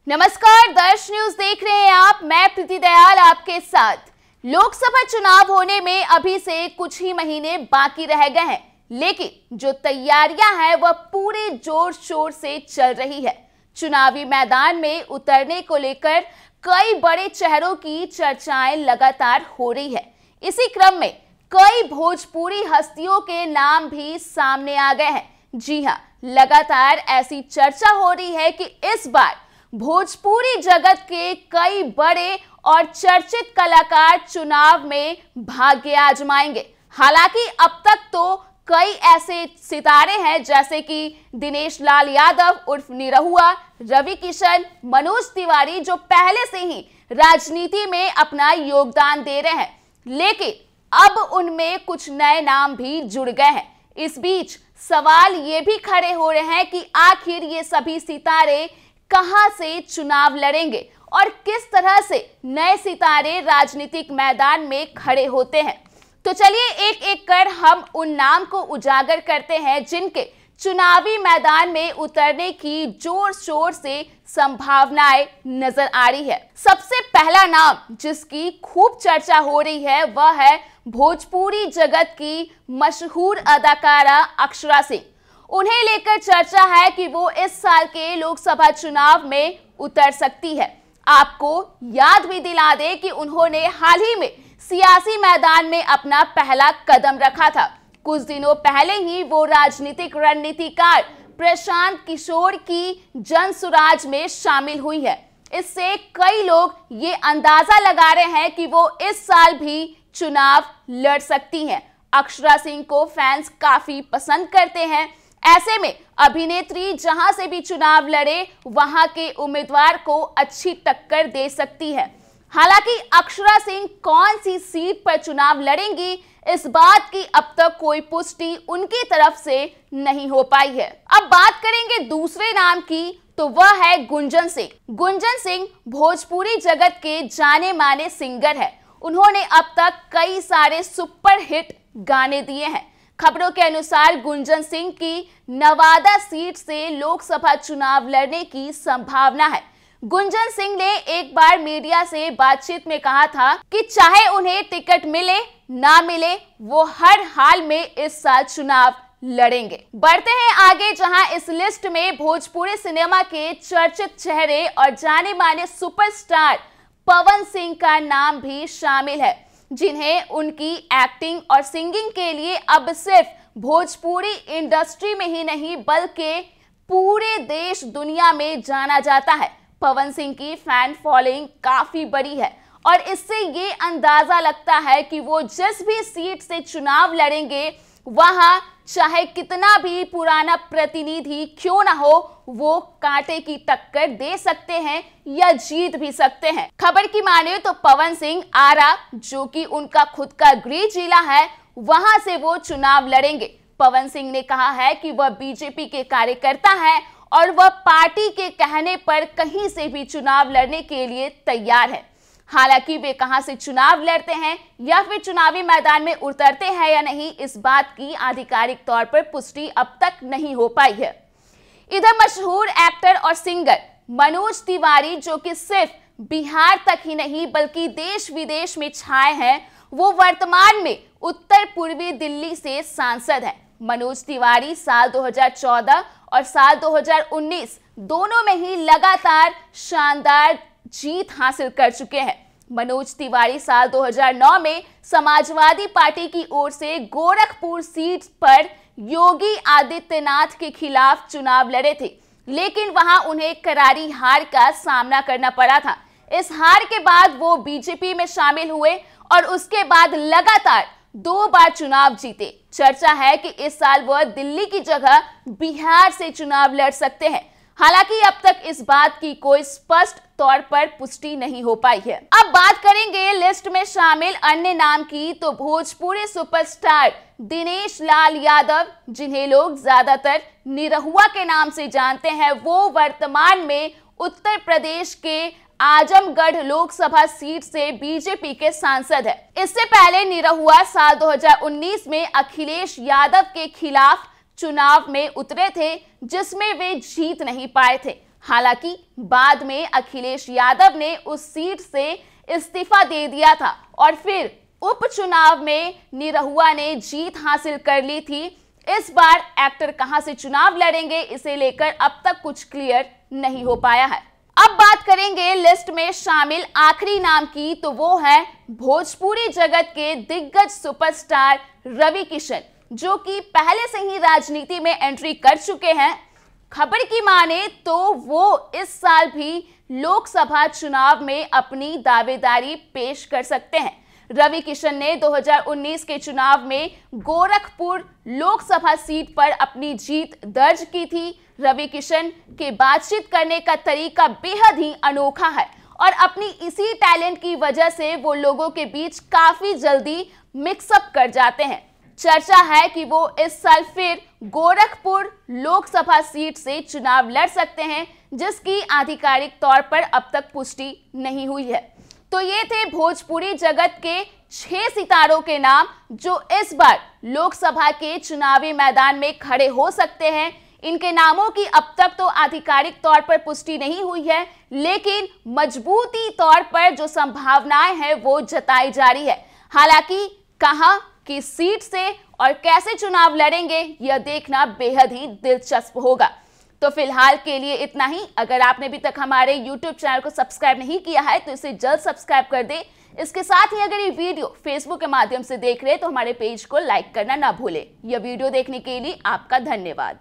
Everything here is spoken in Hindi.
नमस्कार, दर्श न्यूज देख रहे हैं आप। मैं प्रीति दयाल आपके साथ। लोकसभा चुनाव होने में अभी से कुछ ही महीने बाकी रह गए हैं, लेकिन जो तैयारियां हैं वह पूरे जोर शोर से चल रही है। चुनावी मैदान में उतरने को लेकर कई बड़े चेहरों की चर्चाएं लगातार हो रही है। इसी क्रम में कई भोजपुरी हस्तियों के नाम भी सामने आ गए हैं। जी हां, लगातार ऐसी चर्चा हो रही है कि इस बार भोजपुरी जगत के कई बड़े और चर्चित कलाकार चुनाव में भाग्य आजमाएंगे। हालांकि अब तक तो कई ऐसे सितारे हैं जैसे कि दिनेश लाल यादव उर्फ निरहुआ, रवि किशन, मनोज तिवारी, जो पहले से ही राजनीति में अपना योगदान दे रहे हैं, लेकिन अब उनमें कुछ नए नाम भी जुड़ गए हैं। इस बीच सवाल ये भी खड़े हो रहे हैं कि आखिर ये सभी सितारे कहां से चुनाव लड़ेंगे और किस तरह से नए सितारे राजनीतिक मैदान में खड़े होते हैं। तो चलिए एक एक कर हम उन नाम को उजागर करते हैं जिनके चुनावी मैदान में उतरने की जोर शोर से संभावनाएं नजर आ रही है। सबसे पहला नाम जिसकी खूब चर्चा हो रही है वह है भोजपुरी जगत की मशहूर अदाकारा अक्षरा सिंह। उन्हें लेकर चर्चा है कि वो इस साल के लोकसभा चुनाव में उतर सकती है। आपको याद भी दिला दे कि उन्होंने हाल ही में सियासी मैदान में अपना पहला कदम रखा था। कुछ दिनों पहले ही वो राजनीतिक रणनीतिकार प्रशांत किशोर की जनसुराज में शामिल हुई है। इससे कई लोग ये अंदाजा लगा रहे हैं कि वो इस साल भी चुनाव लड़ सकती हैं। अक्षरा सिंह को फैंस काफी पसंद करते हैं। ऐसे में अभिनेत्री जहां से भी चुनाव लड़े वहां के उम्मीदवार को अच्छी टक्कर दे सकती है। हालांकि अक्षरा सिंह कौन सी सीट पर चुनाव लड़ेंगी, इस बात की अब तक कोई पुष्टि उनकी तरफ से नहीं हो पाई है। अब बात करेंगे दूसरे नाम की, तो वह है गुंजन सिंह। गुंजन सिंह भोजपुरी जगत के जाने माने सिंगर है। उन्होंने अब तक कई सारे सुपर हिट गाने दिए हैं। खबरों के अनुसार गुंजन सिंह की नवादा सीट से लोकसभा चुनाव लड़ने की संभावना है। गुंजन सिंह ने एक बार मीडिया से बातचीत में कहा था कि चाहे उन्हें टिकट मिले ना मिले, वो हर हाल में इस साल चुनाव लड़ेंगे। बढ़ते हैं आगे, जहां इस लिस्ट में भोजपुरी सिनेमा के चर्चित चेहरे और जाने माने सुपरस्टार पवन सिंह का नाम भी शामिल है, जिन्हें उनकी एक्टिंग और सिंगिंग के लिए अब सिर्फ भोजपुरी इंडस्ट्री में ही नहीं बल्कि पूरे देश दुनिया में जाना जाता है। पवन सिंह की फैन फॉलोइंग काफी बड़ी है और इससे ये अंदाजा लगता है कि वो जिस भी सीट से चुनाव लड़ेंगे वहां चाहे कितना भी पुराना प्रतिनिधि क्यों ना हो, वो कांटे की टक्कर दे सकते हैं या जीत भी सकते हैं। खबर की माने तो पवन सिंह आरा, जो कि उनका खुद का गृह जिला है, वहां से वो चुनाव लड़ेंगे। पवन सिंह ने कहा है कि वह बीजेपी के कार्यकर्ता है और वह पार्टी के कहने पर कहीं से भी चुनाव लड़ने के लिए तैयार है। हालांकि वे कहां से चुनाव लड़ते हैं या फिर चुनावी मैदान में उतरते हैं या नहीं, इस बात की आधिकारिक तौर पर पुष्टि अब तक नहीं हो पाई है। इधर मशहूर एक्टर और सिंगर मनोज तिवारी, जो कि सिर्फ बिहार तक ही नहीं बल्कि देश विदेश में छाए हैं, वो वर्तमान में उत्तर पूर्वी दिल्ली से सांसद हैं। मनोज तिवारी साल 2014 और साल 2019 दोनों में ही लगातार शानदार जीत हासिल कर चुके हैं। मनोज तिवारी साल 2009 में समाजवादी पार्टी की ओर से गोरखपुर सीट पर योगी आदित्यनाथ के खिलाफ चुनाव लड़े थे, लेकिन वहां उन्हें करारी हार का सामना करना पड़ा था। इस हार के बाद वो बीजेपी में शामिल हुए और उसके बाद लगातार 2 बार चुनाव जीते। चर्चा है कि इस साल वह दिल्ली की जगह बिहार से चुनाव लड़ सकते हैं। हालांकि अब तक इस बात की कोई स्पष्ट तौर पर पुष्टि नहीं हो पाई है। अब बात करेंगे लिस्ट में शामिल अन्य नाम की, तो भोजपुरी सुपरस्टार दिनेश लाल यादव, जिन्हें लोग ज्यादातर निरहुआ के नाम से जानते हैं, वो वर्तमान में उत्तर प्रदेश के आजमगढ़ लोकसभा सीट से बीजेपी के सांसद है। इससे पहले निरहुआ साल 2019 में अखिलेश यादव के खिलाफ चुनाव में उतरे थे, जिसमें वे जीत नहीं पाए थे। हालांकि बाद में अखिलेश यादव ने उस सीट से इस्तीफा दे दिया था और फिर उपचुनाव में निरहुआ ने जीत हासिल कर ली थी। इस बार एक्टर कहां से चुनाव लड़ेंगे, इसे लेकर अब तक कुछ क्लियर नहीं हो पाया है। अब बात करेंगे लिस्ट में शामिल आखिरी नाम की, तो वो है भोजपुरी जगत के दिग्गज सुपरस्टार रवि किशन, जो कि पहले से ही राजनीति में एंट्री कर चुके हैं। खबर की माने तो वो इस साल भी लोकसभा चुनाव में अपनी दावेदारी पेश कर सकते हैं। रवि किशन ने 2019 के चुनाव में गोरखपुर लोकसभा सीट पर अपनी जीत दर्ज की थी। रवि किशन के बातचीत करने का तरीका बेहद ही अनोखा है और अपनी इसी टैलेंट की वजह से वो लोगों के बीच काफी जल्दी मिक्सअप कर जाते हैं। चर्चा है कि वो इस साल फिर गोरखपुर लोकसभा सीट से चुनाव लड़ सकते हैं, जिसकी आधिकारिक तौर पर अब तक पुष्टि नहीं हुई है। तो ये थे भोजपुरी जगत के 6 सितारों के नाम जो इस बार लोकसभा के चुनावी मैदान में खड़े हो सकते हैं। इनके नामों की अब तक तो आधिकारिक तौर पर पुष्टि नहीं हुई है, लेकिन मजबूती तौर पर जो संभावनाएं हैं वो जताई जा रही है। हालांकि कहां, किस सीट से और कैसे चुनाव लड़ेंगे, यह देखना बेहद ही दिलचस्प होगा। तो फिलहाल के लिए इतना ही। अगर आपने अभी तक हमारे YouTube चैनल को सब्सक्राइब नहीं किया है तो इसे जल्द सब्सक्राइब कर दें। इसके साथ ही अगर ये वीडियो Facebook के माध्यम से देख रहे हैं तो हमारे पेज को लाइक करना ना भूलें। यह वीडियो देखने के लिए आपका धन्यवाद।